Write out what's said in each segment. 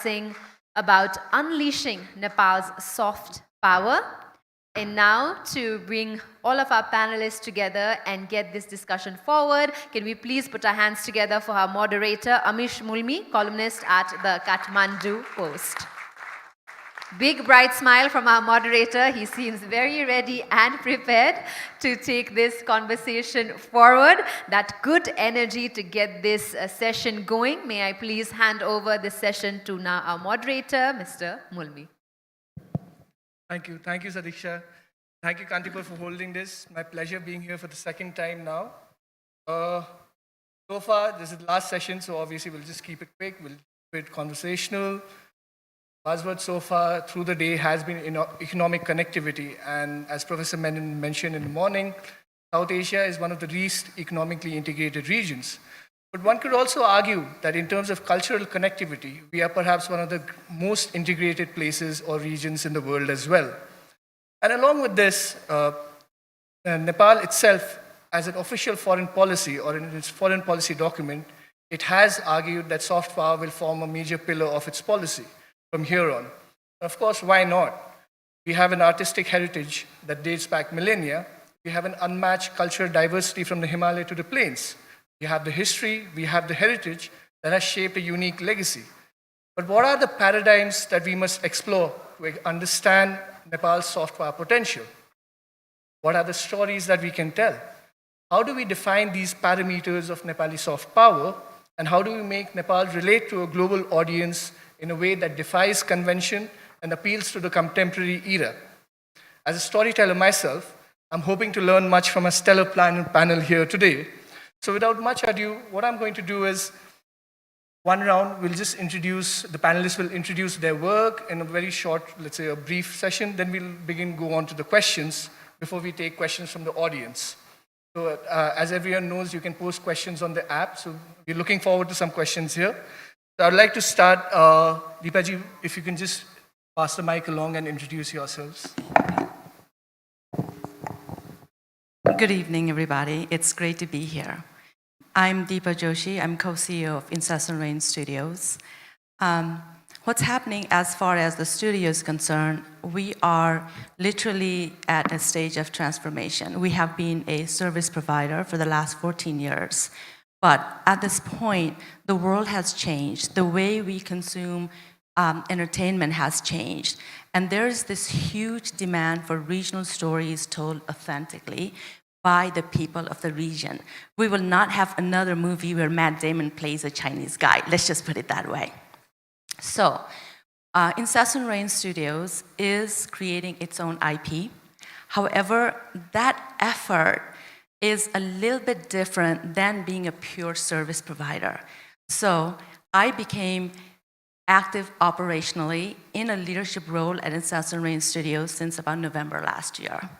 discussing about unleashing Nepal's soft power. And now, to bring all of our panelists together and get this discussion forward, can we please put our hands together for our moderator, Amish Mulmi, columnist at the Kathmandu Post. Big bright smile from our moderator. He seems very ready and prepared to take this conversation forward. That good energy to get this session going. May I please hand over this session to now our moderator, Mr. Mulmi. Thank you, Sadiksha. Thank you, Kantipur, for holding this. My pleasure being here for the second time now. So far, this is the last session, so obviously we'll just keep it quick. We'll keep it conversational. Buzzword so far through the day has been economic connectivity, and as Professor Menon mentioned in the morning, South Asia is one of the least economically integrated regions. But one could also argue that in terms of cultural connectivity, we are perhaps one of the most integrated places or regions in the world as well. And along with this, Nepal itself, as an official foreign policy or in its foreign policy document, it has argued that soft power will form a major pillar of its policy from here on. Of course, why not? We have an artistic heritage that dates back millennia. We have an unmatched cultural diversity from the Himalaya to the plains. We have the history, we have the heritage that has shaped a unique legacy. But what are the paradigms that we must explore to understand Nepal's soft power potential? What are the stories that we can tell? How do we define these parameters of Nepali soft power? And how do we make Nepal relate to a global audience in a way that defies convention and appeals to the contemporary era? As a storyteller myself, I'm hoping to learn much from a stellar panel here today. So without much ado, what I'm going to do is, one round, we'll just introduce, the panelists will introduce their work in a very short, let's say a brief session, then we'll go on to the questions before we take questions from the audience. So as everyone knows, you can post questions on the app, so we're looking forward to some questions here. So I'd like to start, Deepa ji, if you can just pass the mic along and introduce yourselves. Good evening, everybody. It's great to be here. I'm Deepa Joshi. I'm co-CEO of Incessant Rain Studios. What's happening as far as the studio is concerned, we are literally at a stage of transformation. We have been a service provider for the last 14 years. But at this point, the world has changed. The way we consume entertainment has changed. And there's this huge demand for regional stories told authentically by the people of the region. We will not have another movie where Matt Damon plays a Chinese guy. Let's just put it that way. So, Incessant Rain Studios is creating its own IP. However, that effort is a little bit different than being a pure service provider. So I became active operationally in a leadership role at Incessant Rain Studios since about November last year.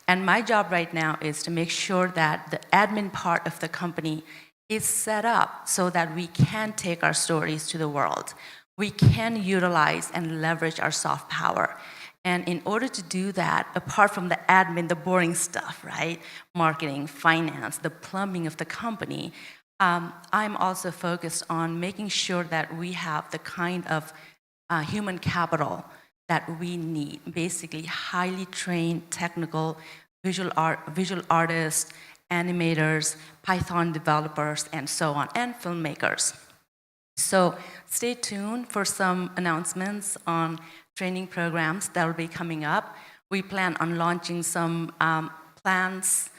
And my job right now is to make sure that the admin part of the company is set up so that we can take our stories to the world. We can utilize and leverage our soft power. And in order to do that, apart from the admin, the boring stuff, right? Marketing, finance, the plumbing of the company, I'm also focused on making sure that we have the kind of human capital that we need. Basically, highly trained, technical, visual artists, animators, Python developers, and so on, and filmmakers. So stay tuned for some announcements on training programs that will be coming up. We plan on launching some plans,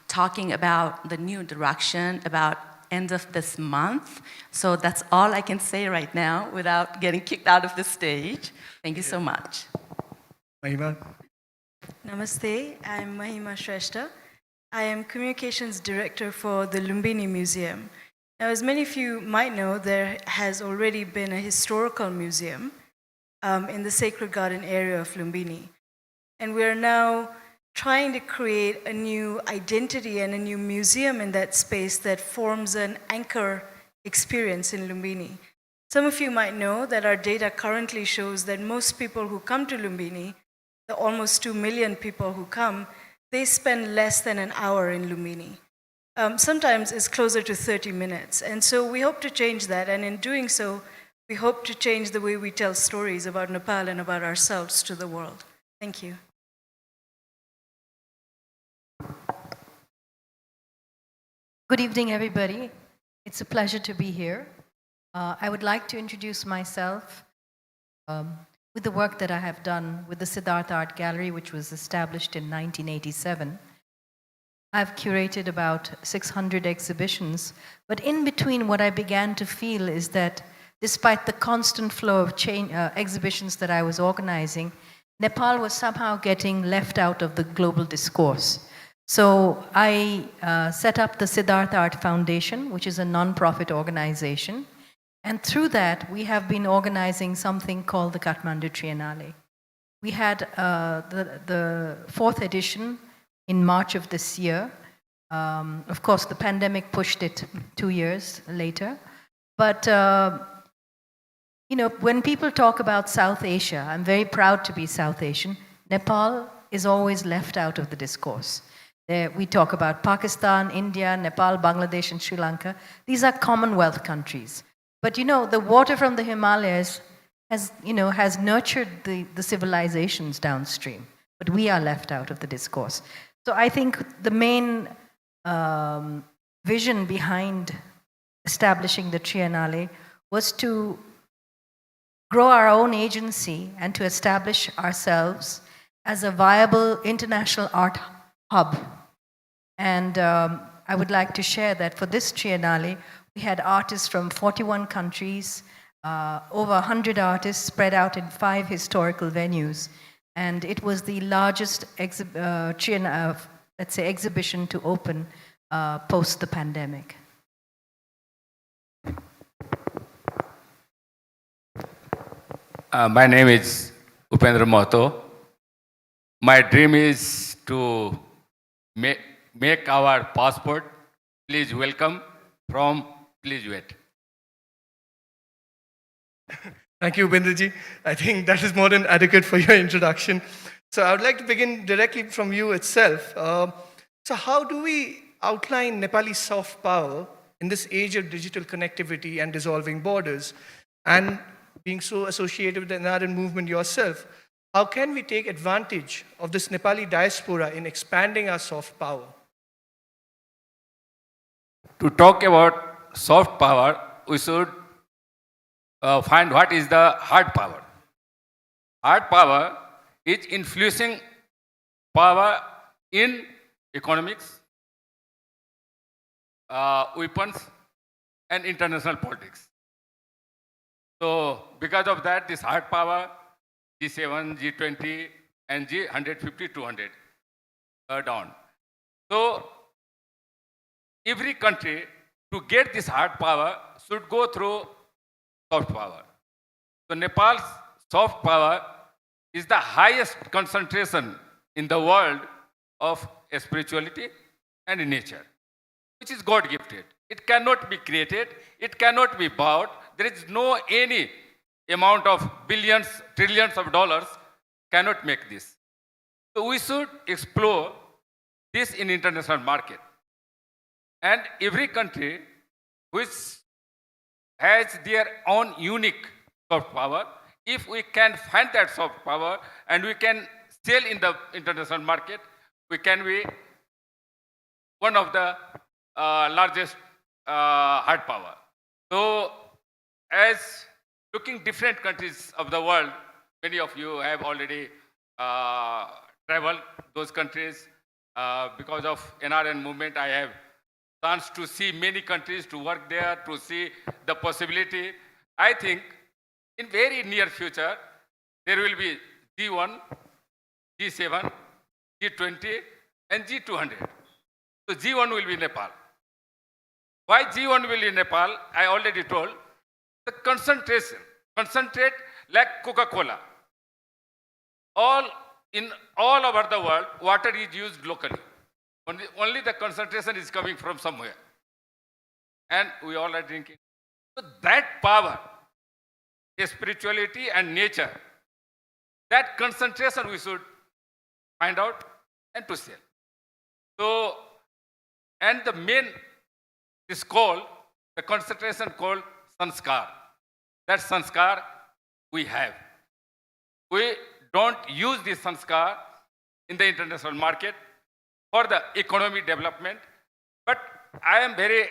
talking about the new direction about end of this month. So that's all I can say right now without getting kicked out of the stage. Thank you so much. Mahima. Namaste, I'm Mahima Shrestha. I am Communications Director for the Lumbini Museum. Now, as many of you might know, there has already been a historical museum in the Sacred Garden area of Lumbini. And we are now trying to create a new identity and a new museum in that space that forms an anchor experience in Lumbini. Some of you might know that our data currently shows that most people who come to Lumbini, the almost 2 million people who come, they spend less than an hour in Lumbini. Sometimes it's closer to 30 minutes. And so we hope to change that, and in doing so, We hope to change the way we tell stories about Nepal and about ourselves to the world. Thank you. Good evening, everybody. It's a pleasure to be here. I would like to introduce myself with the work that I have done with the Siddharth Art Gallery, which was established in 1987. I've curated about 600 exhibitions, but in between what I began to feel is that despite the constant flow of exhibitions that I was organizing, Nepal was somehow getting left out of the global discourse. So I set up the Siddharth Art Foundation, which is a non-profit organization. And through that, we have been organizing something called the Kathmandu Triennale. We had the fourth edition in March of this year. Of course, the pandemic pushed it 2 years later. But, you know, when people talk about South Asia, I'm very proud to be South Asian. Nepal is always left out of the discourse. We talk about Pakistan, India, Nepal, Bangladesh, and Sri Lanka. These are Commonwealth countries. But you know, the water from the Himalayas has nurtured the civilizations downstream. But we are left out of the discourse. So I think the main vision behind establishing the Triennale was to grow our own agency and to establish ourselves as a viable international art hub. And I would like to share that for this Triennale, we had artists from 41 countries, over 100 artists spread out in 5 historical venues. And it was the largest exhibition to open post the pandemic. My name is Upendra Mahato. My dream is to make our passport. Please welcome from Please Wait. Thank you, Upendraji. I think that is more than adequate for your introduction. So I would like to begin directly from you itself. So how do we outline Nepali soft power in this age of digital connectivity and dissolving borders? And being so associated with the NRN movement yourself, how can we take advantage of this Nepali diaspora in expanding our soft power? To talk about soft power, we should find what is the hard power. Hard power is influencing power in economics, weapons, and international politics. So because of that, this hard power, G7, G20, and G150, 200 are down. So every country, to get this hard power, should go through soft power. So Nepal's soft power is the highest concentration in the world of spirituality and nature, which is God-gifted. It cannot be created. It cannot be bought. There is no any amount of billions, trillions of dollars cannot make this. So we should explore this in international market. And every country which has their own unique soft power, if we can find that soft power and we can sell in the international market, we can be one of the largest hard power. So as looking different countries of the world, many of you have already traveled those countries. Because of NRN movement, I have chance to see many countries, to work there, to see the possibility. I think in very near future, there will be G1, G7, G20, and G200. So G1 will be Nepal. Why G1 will be Nepal? I already told. The concentration, concentrate like Coca-Cola. All over the world, water is used locally. Only the concentration is coming from somewhere. And we all are drinking. So that power, spirituality and nature, that concentration we should find out and to sell. So, and the main is called, the concentration called sanskar. that sanskar we have. We don't use this sanskar in the international market for the economic development. But I am very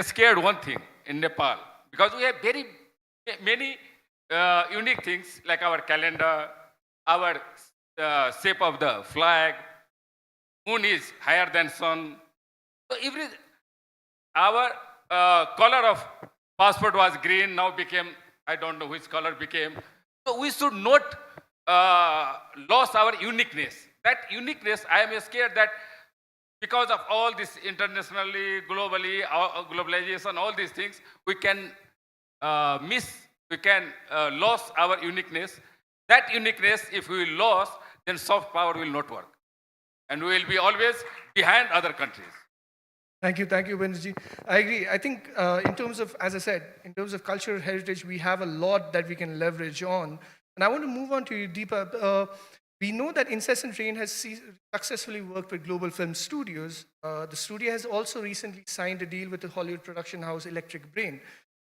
scared one thing in Nepal, because we have very many unique things like our calendar, our shape of the flag, moon is higher than sun. So our color of passport was green, now became, I don't know which color became. So we should not lose our uniqueness. That uniqueness, I am scared that because of all this internationally, globally, globalization, all these things, we can lose our uniqueness. That uniqueness, if we lose, then soft power will not work. And we will be always behind other countries. Thank you, Upendraji. I agree. I think in terms of, as I said, in terms of cultural heritage, we have a lot that we can leverage on. And I want to move on to you, Deepa. We know that Incessant Rain has successfully worked with global film studios. The studio has also recently signed a deal with the Hollywood production house Electric Brain.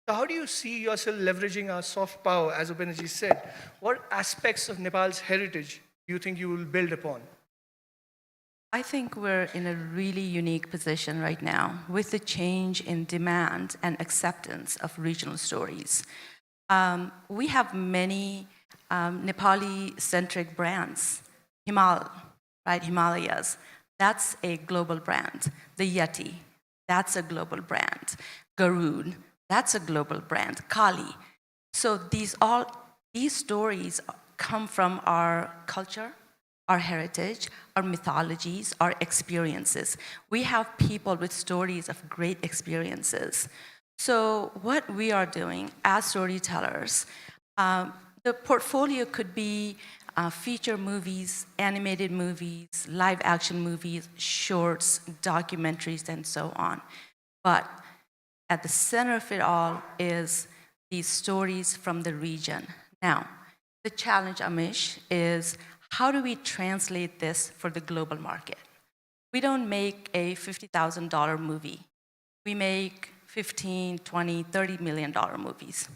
So how do you see yourself leveraging our soft power, as Upendraji said? What aspects of Nepal's heritage do you think you will build upon? I think we're in a really unique position right now with the change in demand and acceptance of regional stories. We have many Nepali-centric brands. Himalayas, that's a global brand. The Yeti, that's a global brand. Garude, that's a global brand. Kali. So these stories come from our culture, our heritage, our mythologies, our experiences. We have people with stories of great experiences. So what we are doing as storytellers, the portfolio could be feature movies, animated movies, live action movies, shorts, documentaries, and so on. But at the center of it all is these stories from the region. Now, the challenge, Amish, is how do we translate this for the global market? We don't make a $50,000 movie. We make $15, $20, $30 million movies.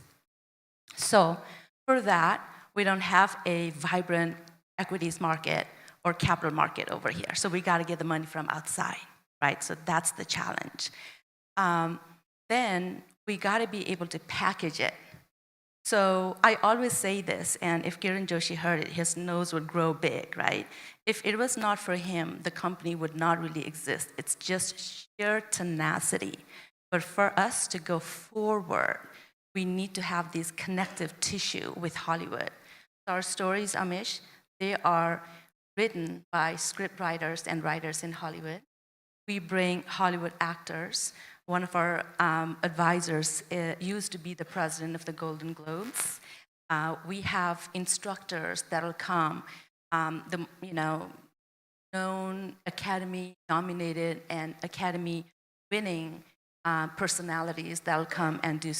So for that, we don't have a vibrant equities market or capital market over here. So we got to get the money from outside, right? So that's the challenge. Then we got to be able to package it. So I always say this, and if Kiran Joshi heard it, his nose would grow big, right? If it was not for him, the company would not really exist. It's just sheer tenacity. But for us to go forward, we need to have this connective tissue with Hollywood. Our stories, Amish, they are written by script writers and writers in Hollywood. We bring Hollywood actors. One of our advisors used to be the president of the Golden Globes. We have instructors that'll come, known Academy-nominated and Academy-winning personalities that'll come and do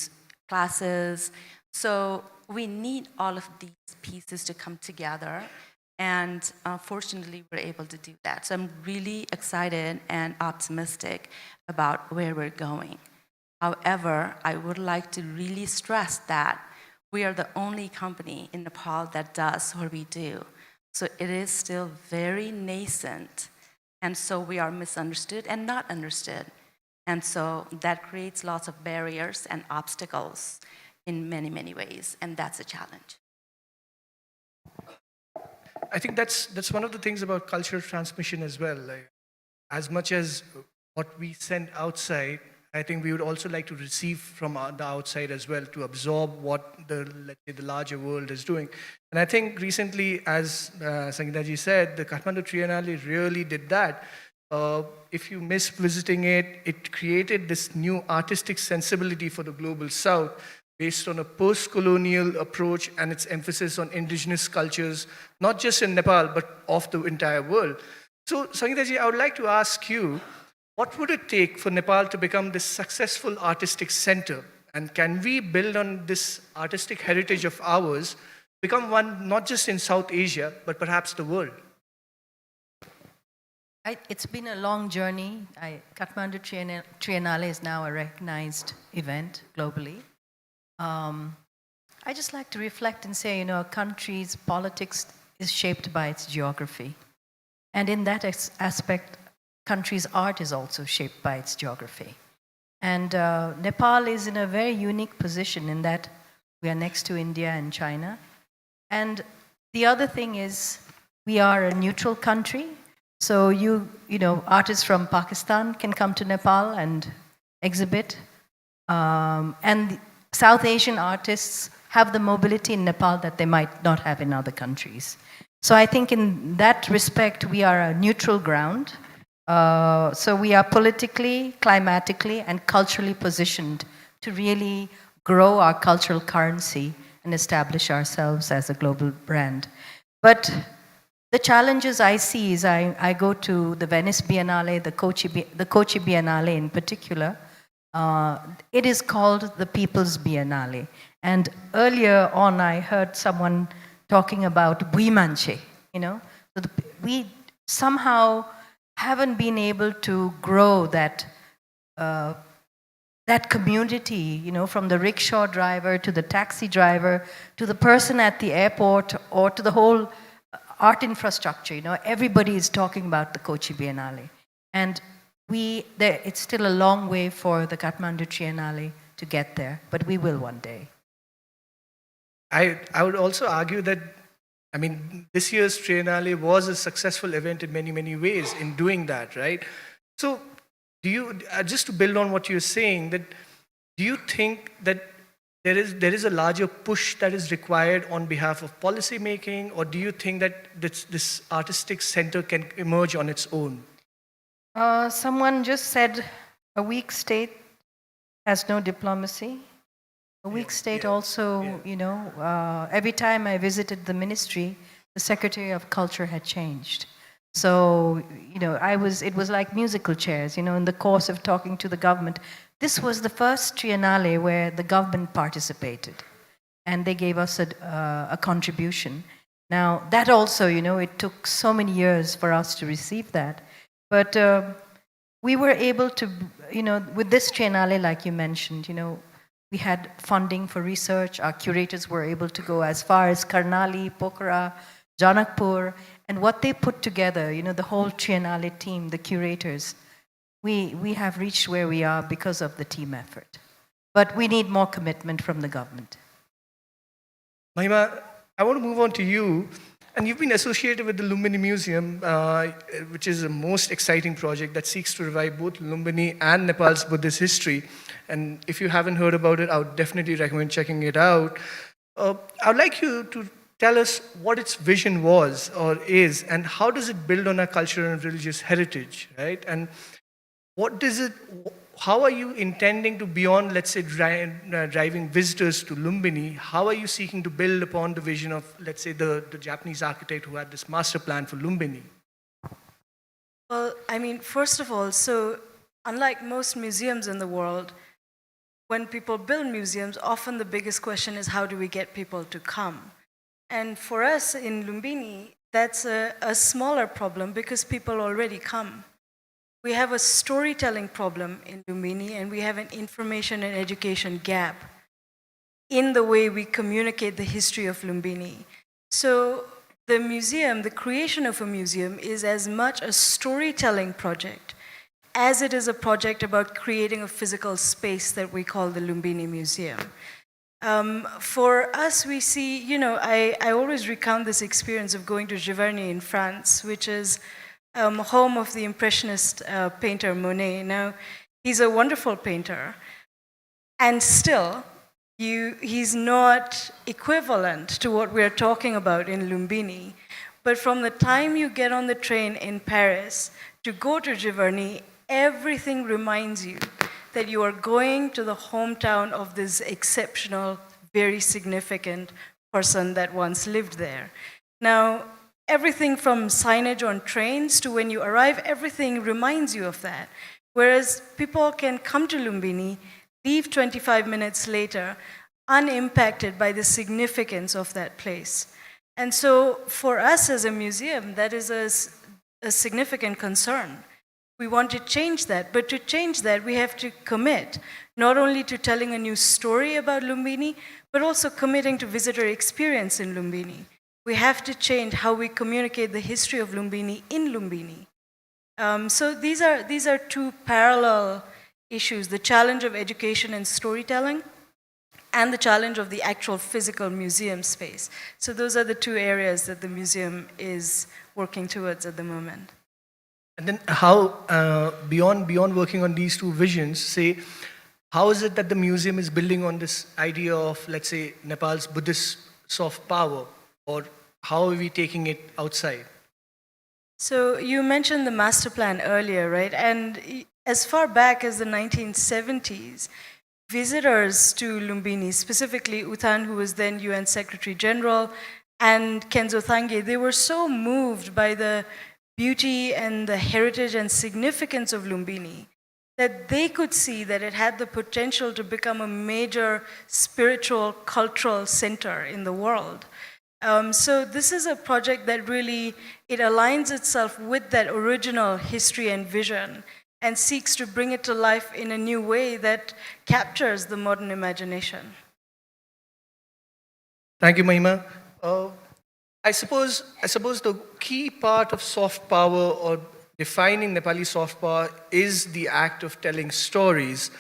classes. So we need all of these pieces to come together. And fortunately, we're able to do that. So I'm really excited and optimistic about where we're going. However, I would like to really stress that we are the only company in Nepal that does what we do. So it is still very nascent. And so we are misunderstood and not understood. And so that creates lots of barriers and obstacles in many, many ways. And that's a challenge. I think that's one of the things about cultural transmission as well. Like, as much as what we send outside, I think we would also like to receive from the outside as well to absorb what let's say, the larger world is doing. And I think recently, as Sangeeta ji said, the Kathmandu Triennale really did that. If you miss visiting it, it created this new artistic sensibility for the global south, based on a post-colonial approach and its emphasis on indigenous cultures, not just in Nepal, but of the entire world. So, Sangeeta ji, I would like to ask you, what would it take for Nepal to become this successful artistic center? And can we build on this artistic heritage of ours, become one not just in South Asia, but perhaps the world? It's been a long journey. Kathmandu Triennale is now a recognized event globally. I just like to reflect and say, a country's politics is shaped by its geography. And in that aspect, country's art is also shaped by its geography. And Nepal is in a very unique position in that we are next to India and China. And the other thing is we are a neutral country. So artists from Pakistan can come to Nepal and exhibit. And South Asian artists have the mobility in Nepal that they might not have in other countries. So I think in that respect, we are a neutral ground. So we are politically, climatically, and culturally positioned to really grow our cultural currency and establish ourselves as a global brand. But the challenges I see is I go to the Venice Biennale, the Kochi Biennale in particular. It is called the People's Biennale. And earlier on, I heard someone talking about Buimanche, So we somehow haven't been able to grow that community, from the rickshaw driver to the taxi driver to the person at the airport or to the whole art infrastructure. Everybody is talking about the Kochi Biennale. And it's still a long way for the Kathmandu Triennale to get there, but we will one day. I would also argue that, this year's Triennale was a successful event in many, many ways in doing that, right? So do you, just to build on what you're saying, do you think that there is a larger push that is required on behalf of policy making, or do you think that this artistic center can emerge on its own? Someone just said a weak state has no diplomacy. A weak state also, every time I visited the ministry, the Secretary of Culture had changed. So, it was like musical chairs, in the course of talking to the government. This was the first Triennale where the government participated, and they gave us a contribution. Now, that also, it took so many years for us to receive that. But we were able to, with this Triennale, like you mentioned, we had funding for research. Our curators were able to go as far as Karnali, Pokhara, Janakpur, and what they put together, the whole Triennale team, the curators, we have reached where we are because of the team effort. But we need more commitment from the government. Mahima, I want to move on to you. And you've been associated with the Lumbini Museum, which is the most exciting project that seeks to revive both Lumbini and Nepal's Buddhist history. And if you haven't heard about it, I would definitely recommend checking it out. I'd like you to tell us what its vision was or is, and how does it build on our cultural and religious heritage, right? And how are you intending to, beyond, let's say, driving visitors to Lumbini, how are you seeking to build upon the vision of, let's say, the Japanese architect who had this master plan for Lumbini? Well, first of all, so unlike most museums in the world, when people build museums, often the biggest question is how do we get people to come? And for us in Lumbini, that's a smaller problem because people already come. We have a storytelling problem in Lumbini, and we have an information and education gap in the way we communicate the history of Lumbini. So the museum, the creation of a museum, is as much a storytelling project as it is a project about creating a physical space that we call the Lumbini Museum. For us, we see, I always recount this experience of going to Giverny in France, which is home of the Impressionist painter Monet. Now, he's a wonderful painter, and still, he's not equivalent to what we're talking about in Lumbini. But from the time you get on the train in Paris to go to Giverny, everything reminds you that you are going to the hometown of this exceptional, very significant person that once lived there. Now, everything from signage on trains to when you arrive, everything reminds you of that. Whereas people can come to Lumbini, leave 25 minutes later, unimpacted by the significance of that place. And so for us as a museum, that is a significant concern. We want to change that, but to change that, we have to commit not only to telling a new story about Lumbini, but also committing to visitor experience in Lumbini. We have to change how we communicate the history of Lumbini in Lumbini. So these are two parallel issues, the challenge of education and storytelling and the challenge of the actual physical museum space. So those are the two areas that the museum is working towards at the moment. And then how, beyond working on these two visions, say, how is it that the museum is building on this idea of, let's say, Nepal's Buddhist soft power, or how are we taking it outside? So you mentioned the master plan earlier, right? And as far back as the 1970s, visitors to Lumbini, specifically Uthan, who was then UN Secretary General, and Kenzo Thange, they were so moved by the beauty and the heritage and significance of Lumbini that they could see that it had the potential to become a major spiritual, cultural center in the world. So this is a project that really, it aligns itself with that original history and vision and seeks to bring it to life in a new way that captures the modern imagination. Thank you, Mahima. I suppose the key part of soft power or defining Nepali soft power is the act of telling stories,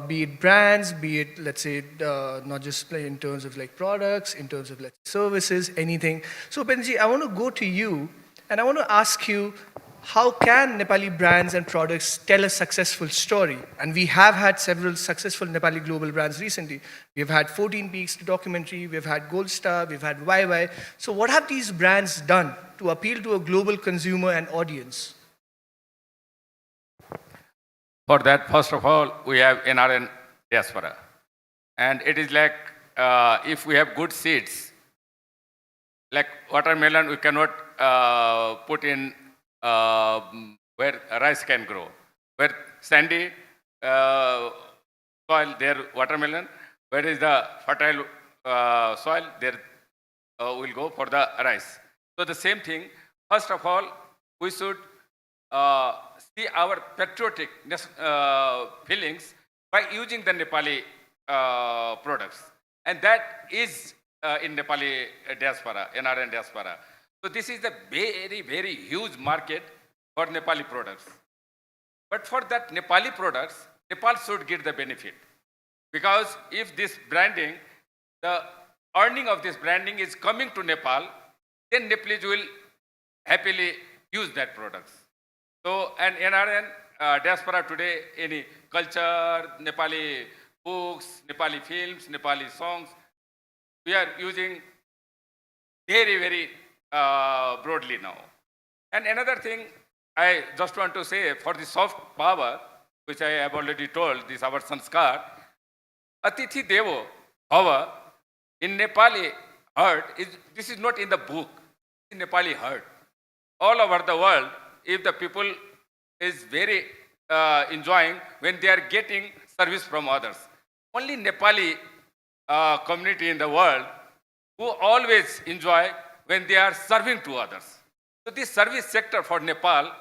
be it brands, be it, let's say, not just in terms of like products, in terms of, let's say, services, anything. So, Benji, I want to go to you and I want to ask you, how can Nepali brands and products tell a successful story? And we have had several successful Nepali global brands recently. We've had 14 Peaks documentary, we've had Gold Star, we've had YY. So what have these brands done to appeal to a global consumer and audience? For that, first of all, we have NRN diaspora. And it is like, if we have good seeds, like watermelon, we cannot put in where rice can grow. Where sandy soil, there watermelon. Where is the fertile soil, there will go for the rice. So the same thing, first of all, we should see our patriotic feelings by using the Nepali products. And that is in Nepali diaspora, NRN diaspora. So this is a very, very huge market for Nepali products. But for that Nepali products, Nepal should get the benefit. Because if this branding, the earning of this branding is coming to Nepal, then Nepalese will happily use that products. So, and NRN diaspora today, any culture, Nepali books, Nepali films, Nepali songs, we are using very, very broadly now. And another thing I just want to say, for the soft power, which I have already told, this our sanskar, Atithi Devo Bhava, in Nepali heard, this is not in the book, in Nepali heard. All over the world, if the people is very enjoying when they are getting service from others. Only Nepali community in the world who always enjoy when they are serving to others. So this service sector for Nepal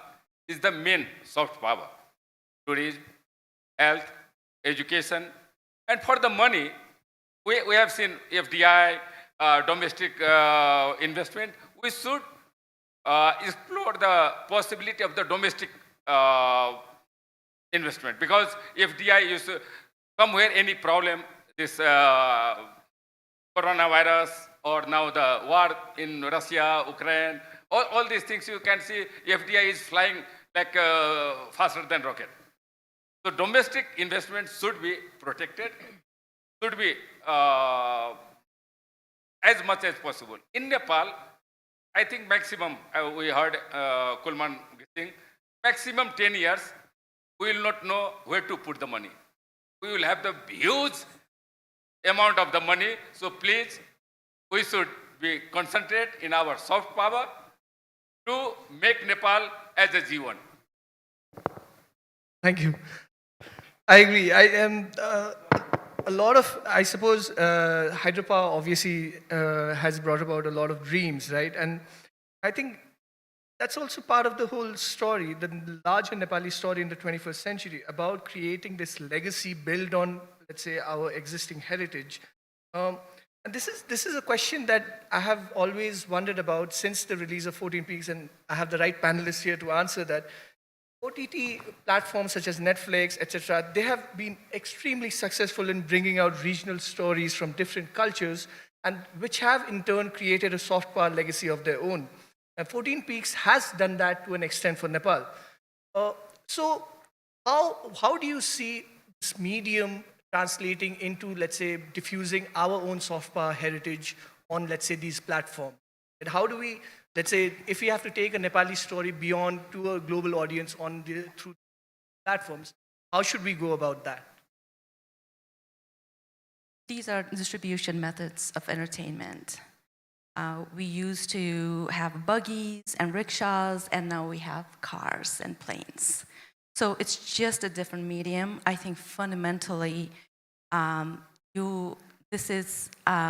is the main soft power. Tourism, health, education, and for the money, we have seen FDI, domestic investment. We should explore the possibility of the domestic investment, because FDI is somewhere any problem, this coronavirus, or now the war in Russia, Ukraine, all these things you can see FDI is flying like faster than rocket. So domestic investment should be protected, should be as much as possible. In Nepal, I think maximum, we heard Kulman saying, maximum 10 years, we will not know where to put the money. We will have the huge amount of the money, so please, we should be concentrate in our soft power to make Nepal as a G1. Thank you. I agree. I am a lot of, I suppose, hydropower obviously has brought about a lot of dreams, right? And I think that's also part of the whole story, the larger Nepali story in the 21st century, about creating this legacy built on, let's say, our existing heritage. And this is a question that I have always wondered about since the release of 14 Peaks, and I have the right panelists here to answer that. OTT platforms such as Netflix, etc., they have been extremely successful in bringing out regional stories from different cultures, and which have in turn created a soft power legacy of their own. And 14 Peaks has done that to an extent for Nepal. So how do you see this medium translating into, let's say, diffusing our own soft power heritage on, let's say, these platforms? And how do we, let's say, if we have to take a Nepali story beyond to a global audience through platforms, how should we go about that? These are distribution methods of entertainment. We used to have buggies and rickshaws, and now we have cars and planes. So it's just a different medium. I think fundamentally,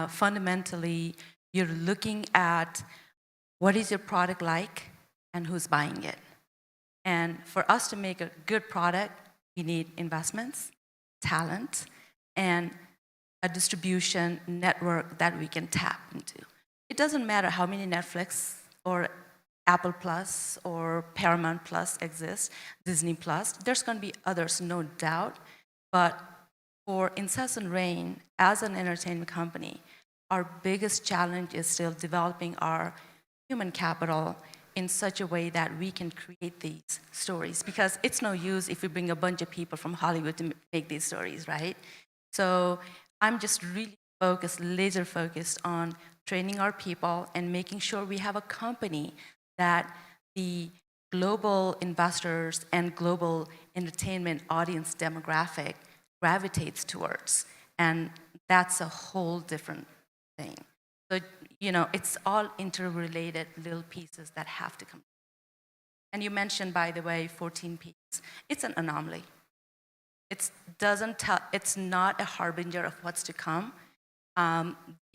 fundamentally, you're looking at what is your product like and who's buying it. And for us to make a good product, we need investments, talent, and a distribution network that we can tap into. It doesn't matter how many Netflix or Apple Plus or Paramount Plus exists, Disney Plus. There's going to be others, no doubt. But for Incessant Rain, as an entertainment company, our biggest challenge is still developing our human capital in such a way that we can create these stories. Because it's no use if we bring a bunch of people from Hollywood to make these stories, right? So I'm just really focused, laser focused on training our people and making sure we have a company that the global investors and global entertainment audience demographic gravitates towards. And that's a whole different thing. So, you know, it's all interrelated little pieces that have to come. And you mentioned, by the way, 14 Peaks. It's an anomaly. It's not a harbinger of what's to come.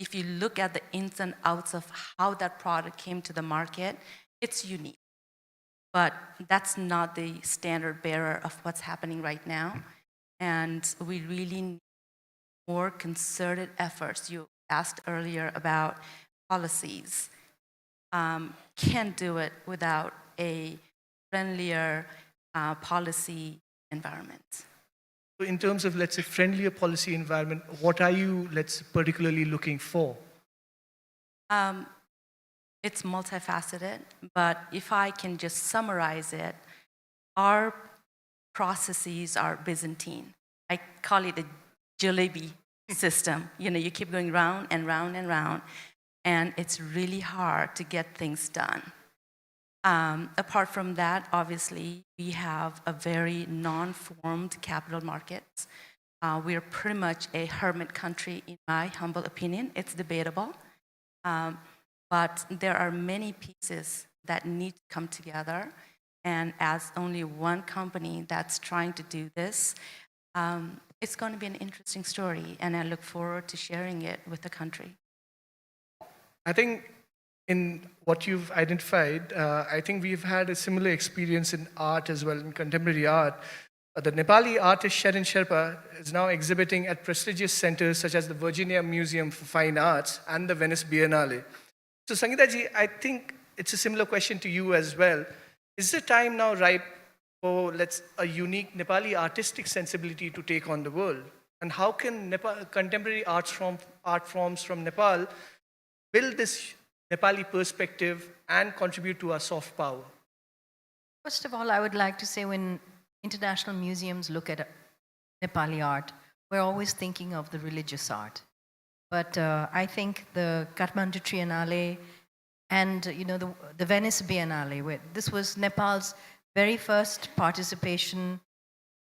If you look at the ins and outs of how that product came to the market, it's unique. But that's not the standard bearer of what's happening right now. And we really need more concerted efforts. You asked earlier about policies. Can't do it without a friendlier policy environment. So in terms of, let's say, friendlier policy environment, what are you, let's say, particularly looking for? It's multifaceted, but if I can just summarize it, our processes are Byzantine. I call it a jalebi system. You know, you keep going round and round and round, and it's really hard to get things done. Apart from that, obviously, we have a very non-formed capital markets. We're pretty much a hermit country, in my humble opinion. It's debatable. But there are many pieces that need to come together. And as only one company that's trying to do this, it's going to be an interesting story. And I look forward to sharing it with the country. I think in what you've identified, I think we've had a similar experience in art as well, in contemporary art. The Nepali artist Sharon Sherpa is now exhibiting at prestigious centers such as the Virginia Museum for Fine Arts and the Venice Biennale. So Sangeeta ji, I think it's a similar question to you as well. Is the time now ripe for a unique Nepali artistic sensibility to take on the world? And how can contemporary art forms from Nepal build this Nepali perspective and contribute to our soft power? First of all, I would like to say when international museums look at Nepali art, we're always thinking of the religious art. But I think the Kathmandu Triennale and the Venice Biennale, this was Nepal's very first participation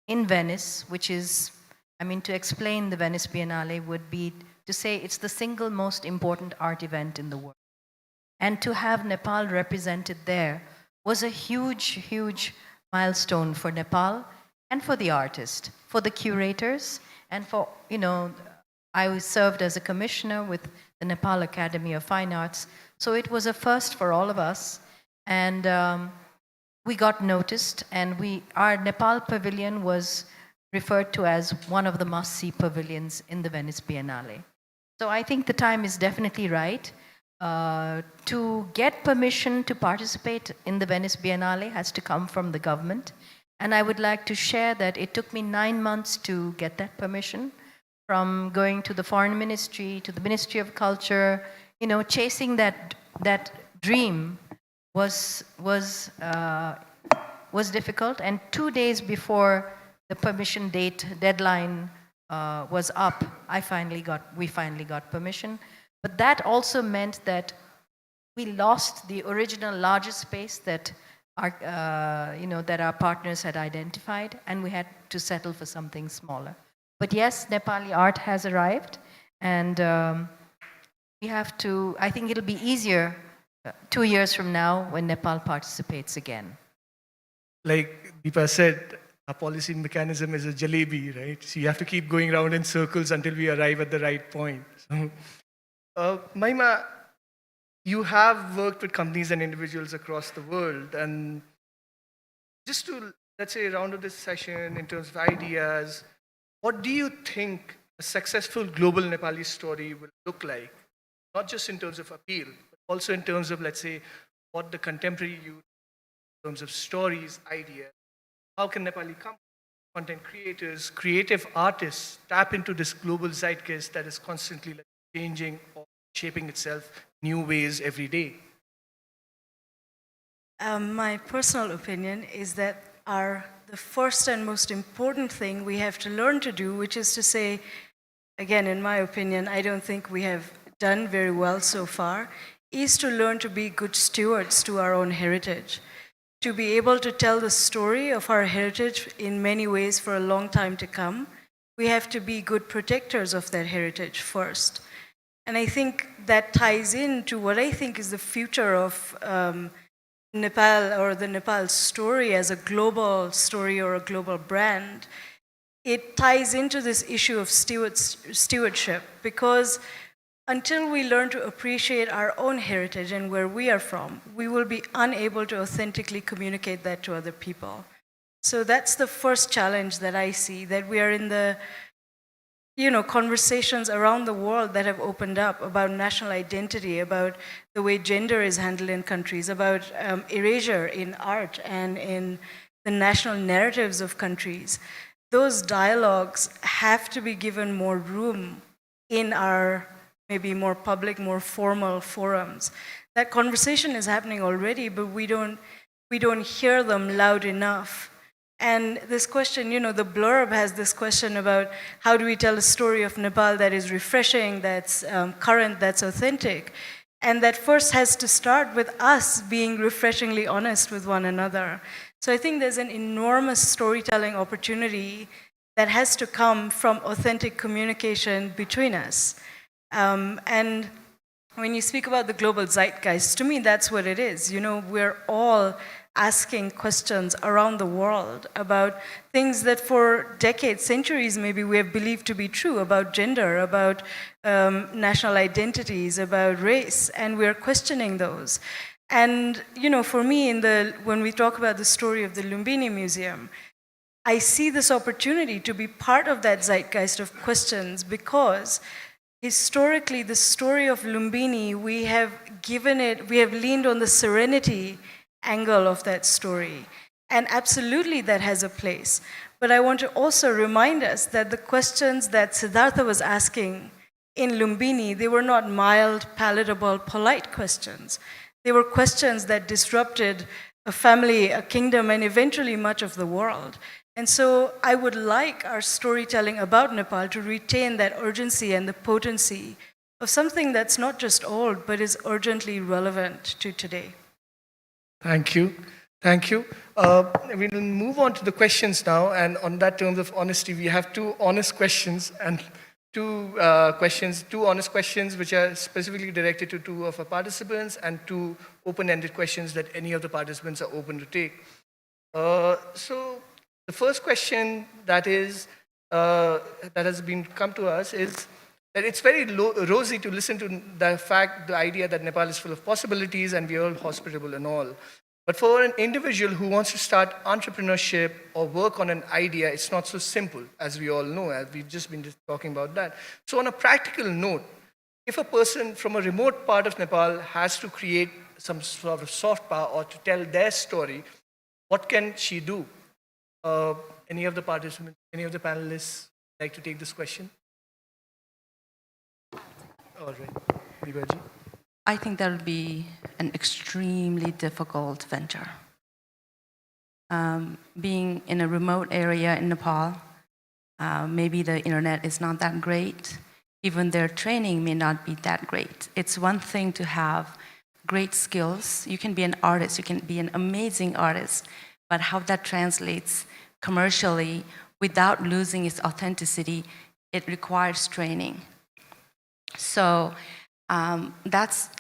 in Venice, which is, to explain the Venice Biennale would be to say it's the single most important art event in the world. And to have Nepal represented there was a huge, huge milestone for Nepal and for the artist, for the curators, and for, I served as a commissioner with the Nepal Academy of Fine Arts. So it was a first for all of us. And we got noticed, and our Nepal pavilion was referred to as one of the must-see pavilions in the Venice Biennale. So I think the time is definitely right. To get permission to participate in the Venice Biennale has to come from the government. And I would like to share that it took me 9 months to get that permission, from going to the Foreign Ministry, to the Ministry of Culture. You know, chasing that dream was difficult. And 2 days before the permission deadline was up, we finally got permission. But that also meant that we lost the original larger space that our partners had identified, and we had to settle for something smaller. But yes, Nepali art has arrived, and we have to. I think it'll be easier 2 years from now when Nepal participates again. Like Deepa said, our policy mechanism is a jalebi, right? So you have to keep going round in circles until we arrive at the right point. So, Mahima, you have worked with companies and individuals across the world, and just to, let's say, round up this session in terms of ideas, what do you think a successful global Nepali story will look like? Not just in terms of appeal, but also in terms of, let's say, what the contemporary youth, in terms of stories, ideas. How can Nepali content creators, creative artists tap into this global zeitgeist that is constantly changing or shaping itself new ways every day? My personal opinion is that the first and most important thing we have to learn to do, which is to say, again, in my opinion, I don't think we have done very well so far, is to learn to be good stewards to our own heritage. To be able to tell the story of our heritage in many ways for a long time to come, we have to be good protectors of that heritage first. And I think that ties into what I think is the future of Nepal, or the Nepal story as a global story or a global brand. It ties into this issue of stewardship, because until we learn to appreciate our own heritage and where we are from, we will be unable to authentically communicate that to other people. So that's the first challenge that I see, that we are in the conversations around the world that have opened up about national identity, about the way gender is handled in countries, about erasure in art and in the national narratives of countries. Those dialogues have to be given more room in our maybe more public, more formal forums. That conversation is happening already, but we don't hear them loud enough. And this question, the blurb has this question about how do we tell a story of Nepal that is refreshing, that's current, that's authentic. And that first has to start with us being refreshingly honest with one another. So I think there's an enormous storytelling opportunity that has to come from authentic communication between us. And when you speak about the global zeitgeist, to me, that's what it is. We're all asking questions around the world about things that for decades, centuries maybe, we have believed to be true about gender, about national identities, about race, and we're questioning those. And, for me, when we talk about the story of the Lumbini Museum, I see this opportunity to be part of that zeitgeist of questions, because historically, the story of Lumbini, we have leaned on the serenity angle of that story. And absolutely that has a place. But I want to also remind us that the questions that Siddhartha was asking in Lumbini, they were not mild, palatable, polite questions. They were questions that disrupted a family, a kingdom, and eventually much of the world. And so I would like our storytelling about Nepal to retain that urgency and the potency of something that's not just old, but is urgently relevant to today. Thank you. Thank you. We will move on to the questions now. And on that terms of honesty, we have two honest questions and two honest questions which are specifically directed to two of our participants, and two open-ended questions that any of the participants are open to take. So the first question that has come to us is that it's very rosy to listen to the idea that Nepal is full of possibilities and we are all hospitable and all. But for an individual who wants to start entrepreneurship or work on an idea, it's not so simple, as we all know, as we've just been talking about that. So on a practical note, if a person from a remote part of Nepal has to create some sort of soft power or to tell their story, what can she do? Any of the participants, any of the panelists like to take this question? All right. Deepa ji. I think that would be an extremely difficult venture. Being in a remote area in Nepal, maybe the internet is not that great. Even their training may not be that great. It's one thing to have great skills. You can be an artist, you can be an amazing artist, but how that translates commercially without losing its authenticity, it requires training. So that's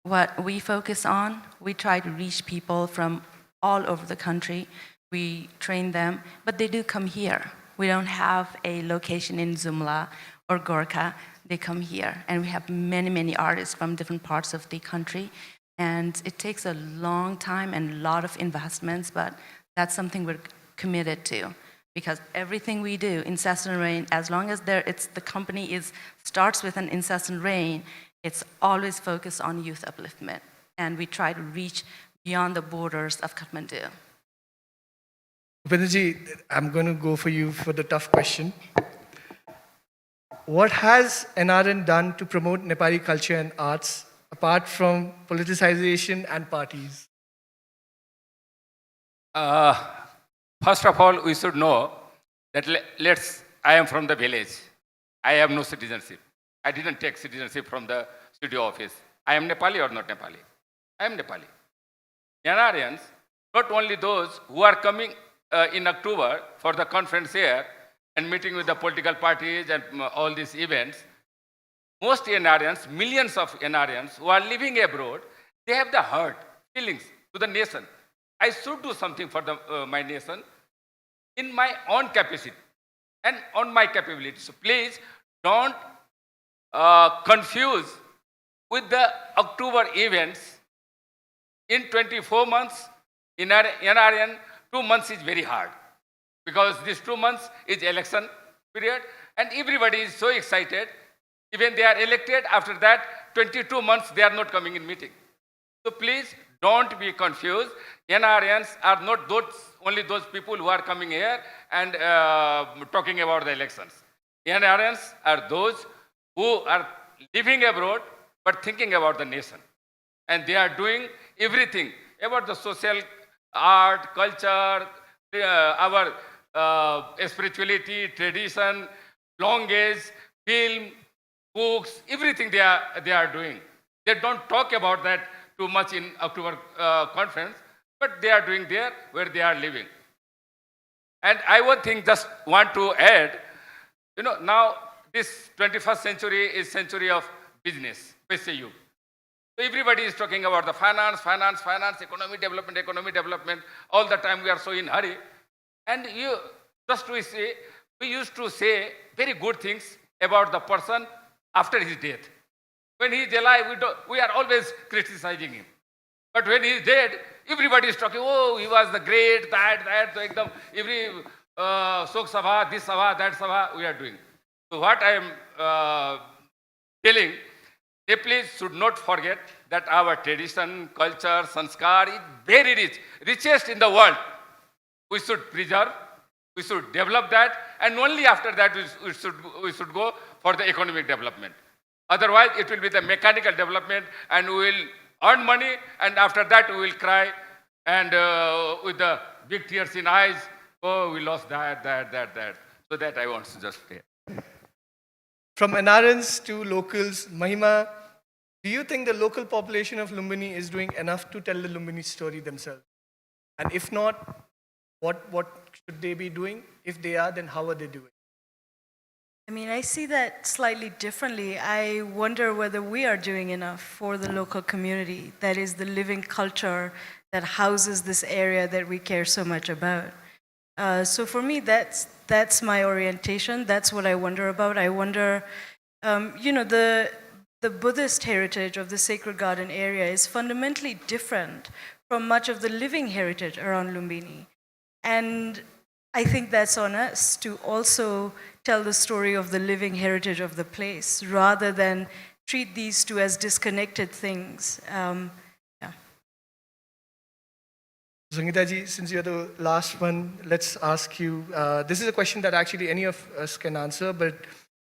what we focus on. We try to reach people from all over the country. We train them, but they do come here. We don't have a location in Jumla or Gorkha. They come here, and we have many, many artists from different parts of the country. And it takes a long time and a lot of investments, but that's something we're committed to. Because everything we do, Incessant Rain, as long as the company starts with an Incessant Rain, it's always focused on youth upliftment. And we try to reach beyond the borders of Kathmandu. Upendra ji, I'm going to go for you for the tough question. What has NRN done to promote Nepali culture and arts apart from politicization and parties? First of all, we should know that I am from the village. I have no citizenship. I didn't take citizenship from the studio office. I am Nepali or not Nepali? I am Nepali. NRNs, not only those who are coming in October for the conference here and meeting with the political parties and all these events, most NRNs, millions of NRNs who are living abroad, they have the heart, feelings to the nation. I should do something for my nation in my own capacity and on my capability. So please don't confuse with the October events. In 24 months, in NRN, 2 months is very hard because these 2 months is election period and everybody is so excited. Even they are elected, after that 22 months they are not coming in meeting. So please don't be confused. NRNs are not only those people who are coming here and talking about the elections. NRNs are those who are living abroad but thinking about the nation. And they are doing everything about the social art, culture, our spirituality, tradition, language, film, books, everything they are doing. They don't talk about that too much in October conference, but they are doing there where they are living. And I one thing just want to add, now this 21st century is century of business, PCU. So everybody is talking about the finance, economic development. All the time we are so in hurry. And we used to say very good things about the person after his death. When he is alive, we are always criticizing him. But when he is dead, everybody is talking, oh, he was the great, that, so every Sok Sabha, this Sabha, that Sabha, we are doing. So what I am telling, Nepalese should not forget that our tradition, culture, sanskar is very rich, richest in the world. We should preserve, we should develop that, and only after that we should go for the economic development. Otherwise, it will be the mechanical development, and we will earn money, and after that we will cry, and with the big tears in eyes, oh, we lost that. So that I want to just say. From NRNs to locals, Mahima, do you think the local population of Lumbini is doing enough to tell the Lumbini story themselves? And if not, what should they be doing? If they are, then how are they doing? I mean, I see that slightly differently. I wonder whether we are doing enough for the local community, that is the living culture that houses this area that we care so much about. So for me, that's my orientation. That's what I wonder about. I wonder, the Buddhist heritage of the Sacred Garden area is fundamentally different from much of the living heritage around Lumbini. And I think that's on us to also tell the story of the living heritage of the place rather than treat these two as disconnected things. Yeah. Sangeeta ji, since you're the last one, let's ask you. This is a question that actually any of us can answer, but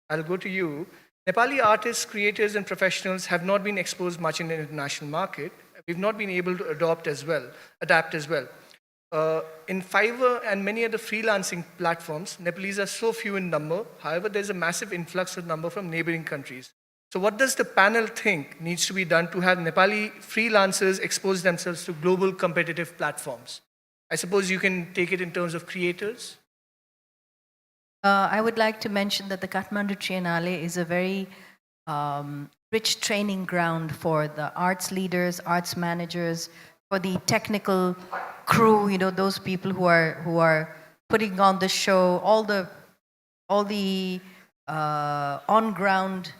I'll go to you. Nepali artists, creators, and professionals have not been exposed much in the international market. We've not been able to adapt as well. In Fiverr and many other freelancing platforms, Nepalese are so few in number. However, there's a massive influx of number from neighboring countries. So what does the panel think needs to be done to have Nepali freelancers expose themselves to global competitive platforms? I suppose you can take it in terms of creators. I would like to mention that the Kathmandu Triennale is a very rich training ground for the arts leaders, arts managers, for the technical crew, you know, those people who are putting on the show, all the on-ground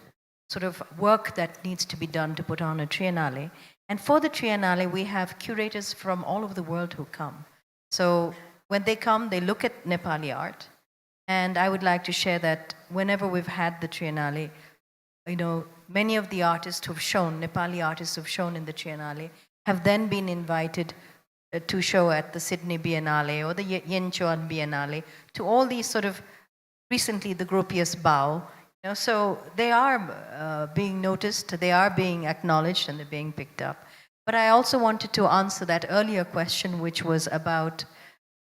sort of work that needs to be done to put on a Triennale. And for the Triennale, we have curators from all over the world who come. So when they come, they look at Nepali art. And I would like to share that whenever we've had the Triennale, you know, many of the artists who've shown, Nepali artists who've shown in the Triennale, have then been invited to show at the Sydney Biennale or the Yenchuan Biennale, to all these sort of, recently the Gropius Bao. You know, so they are being noticed, they are being acknowledged, and they're being picked up. But I also wanted to answer that earlier question, which was about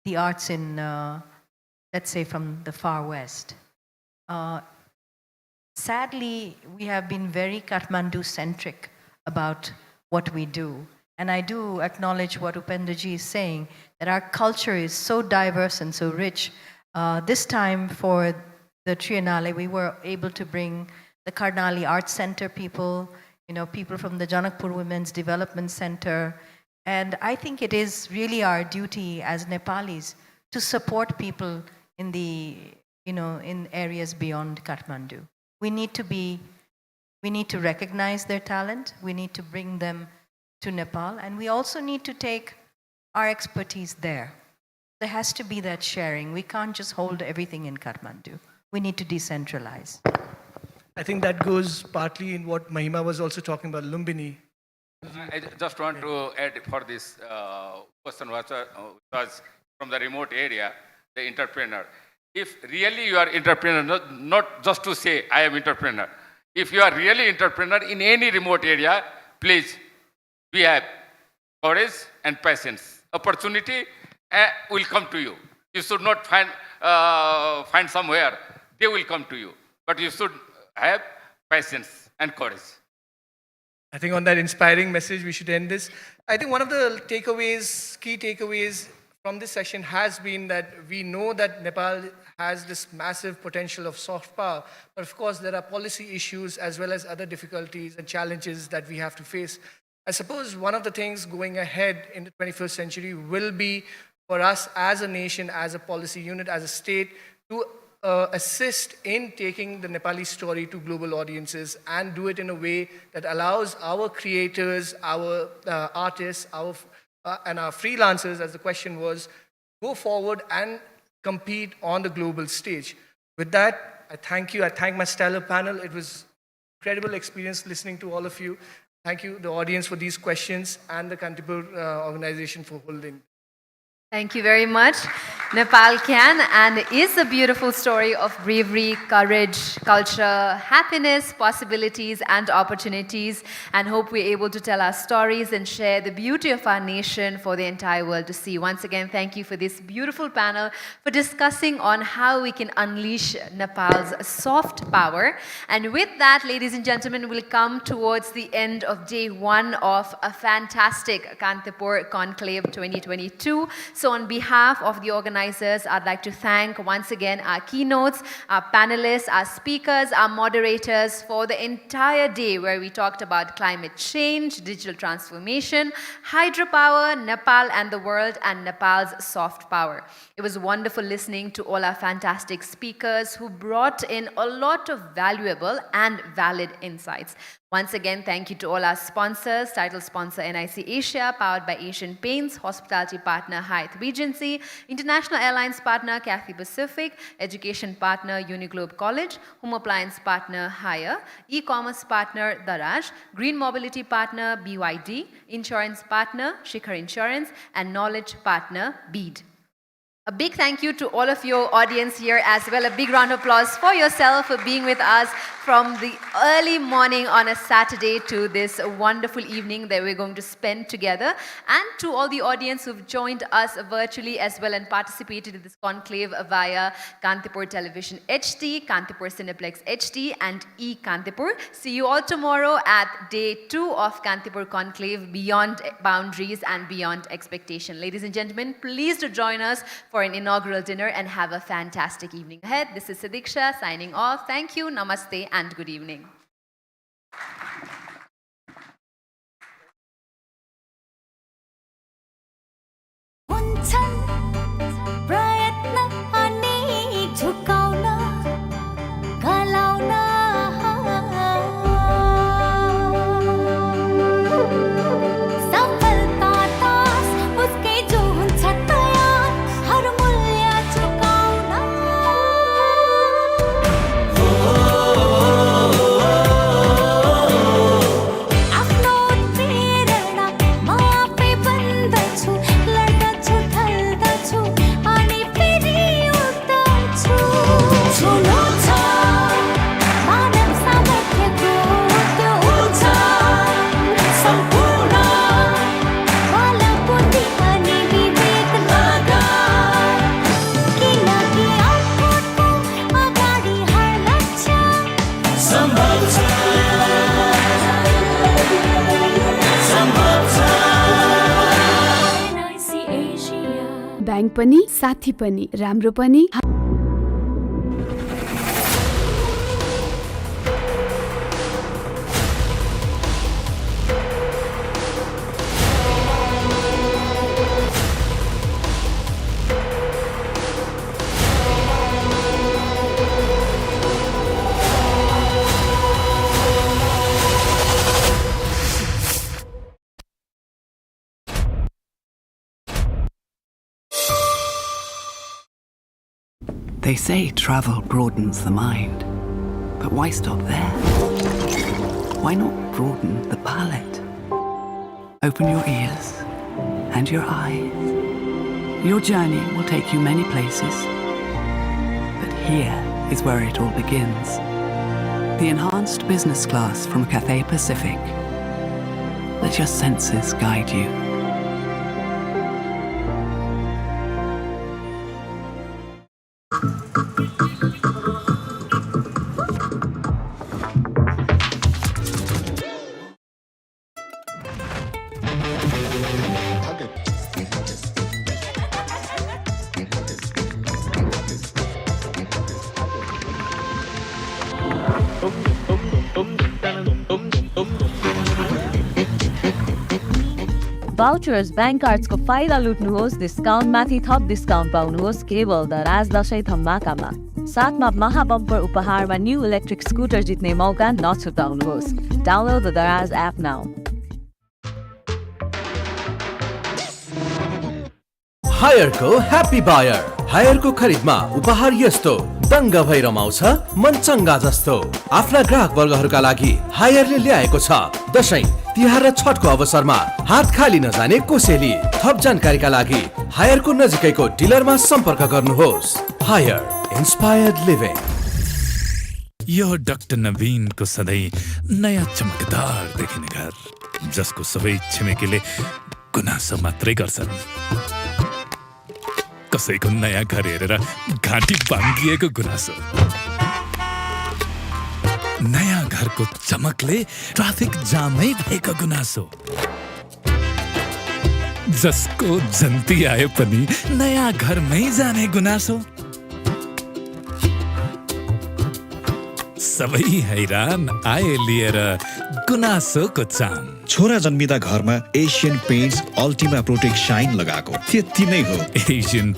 the arts in, let's say, from the far west. Sadly, we have been very Kathmandu-centric about what we do. And I do acknowledge what Upendra ji is saying, that our culture is so diverse and so rich. This time for the Triennale, we were able to bring the Karnali Arts Center people, you know, people from the Janakpur Women's Development Center. And I think it is really our duty as Nepalis to support people in the, you know, in areas beyond Kathmandu. We need to recognize their talent. We need to bring them to Nepal, and we also need to take our expertise there. There has to be that sharing. We can't just hold everything in Kathmandu. We need to decentralize. I think that goes partly in what Mahima was also talking about, Lumbini. I just want to add for this question was from the remote area, the entrepreneur. If really you are entrepreneur, not just to say I am entrepreneur. If you are really entrepreneur in any remote area, please, we have courage and patience. Opportunity will come to you. You should not find somewhere. They will come to you. But you should have patience and courage. I think on that inspiring message, we should end this. I think one of the key takeaways from this session has been that we know that Nepal has this massive potential of soft power, but of course there are policy issues as well as other difficulties and challenges that we have to face. I suppose one of the things going ahead in the 21st century will be for us as a nation, as a policy unit, as a state, to assist in taking the Nepali story to global audiences and do it in a way that allows our creators, our artists, and our freelancers, as the question was, go forward and compete on the global stage. With that, I thank you. I thank my stellar panel. It was an incredible experience listening to all of you. Thank you, the audience, for these questions, and the Kantipur organization for holding. Thank you very much. Nepal can and is a beautiful story of bravery, courage, culture, happiness, possibilities, and opportunities. And hope we're able to tell our stories and share the beauty of our nation for the entire world to see. Once again, thank you for this beautiful panel for discussing on how we can unleash Nepal's soft power. And with that, ladies and gentlemen, we'll come towards the end of day one of a fantastic Kantipur Conclave 2022. So on behalf of the organizers, I'd like to thank once again our keynotes, our panelists, our speakers, our moderators for the entire day where we talked about climate change, digital transformation, hydropower, Nepal and the world, and Nepal's soft power. It was wonderful listening to all our fantastic speakers who brought in a lot of valuable and valid insights. Once again, thank you to all our sponsors, title sponsor NIC Asia, powered by Asian Paints, hospitality partner Hyatt Regency, international airlines partner Cathay Pacific, education partner Uniglobe College, home appliance partner Haier, e-commerce partner Daraj, green mobility partner BYD, insurance partner Shikhar Insurance, and knowledge partner Bead. A big thank you to all of your audience here as well. A big round of applause for yourself for being with us from the early morning on a Saturday to this wonderful evening that we're going to spend together. And to all the audience who've joined us virtually as well and participated in this conclave via Kantipur Television HD, Kantipur Cineplex HD, and e-Kantipur. See you all tomorrow at day 2 of Kantipur Conclave, Beyond Boundaries and Beyond Expectation. Ladies and gentlemen, please do join us for an inaugural dinner and have a fantastic evening ahead. This is Sidiksha signing off. Thank you, namaste, and good evening. Bank पनि साथी पनि राम्रो पनि They say travel broadens the mind, but why stop there? Why not broaden the palette? Open your ears and your eyes. Your journey will take you many places, but here is where it all begins. The enhanced business class from Cathay Pacific. Let your senses guide you. Vouchers bank कार्ड्सको फाइदा लुट्नुहोस् डिस्काउन्टमाथि थप discount पाउनुहोस् केवल दराज दशैं धमाकामा साथमा महाबम्पर उपहारमा new electric scooter जित्ने मौका नछुटाउनुहोस् download the दराज एप नाउ हायरको ह्याप्पी बायर हायरको खरिदमा उपहार यस्तो दङ्ग भई रमाउँछ मन चङ्गा जस्तो आफ्ना ग्राहक वर्गहरूका लागि हायरले ल्याएको छ दशैं तिहार र छठको अवसरमा हात खाली नजाने कोसेली थप जानकारीका लागि हायरको नजिकैको डिलरमा सम्पर्क गर्नुहोस् हायर इन्स्पायर्ड लिभिङ यो डाक्टर नवीनको सधैँ नयाँ चमकदार देखिने घर जसको सबै छिमेकीले गुनासो मात्रै गर्छन् कसैको नयाँ घर हेरेर घाँटी बाङ्गिएको गुनासो नयाँ घरको चमकले ट्राफिक जामै भएको गुनासो जसको जन्ती आए पनि नयाँ घरमै जाने गुनासो सबै हैरान आए लिएर गुनासोको चाम छोरा जन्मिदा घरमा Asian Paints Ultima Protek Shine लगाएको त्यति नै हो एशियन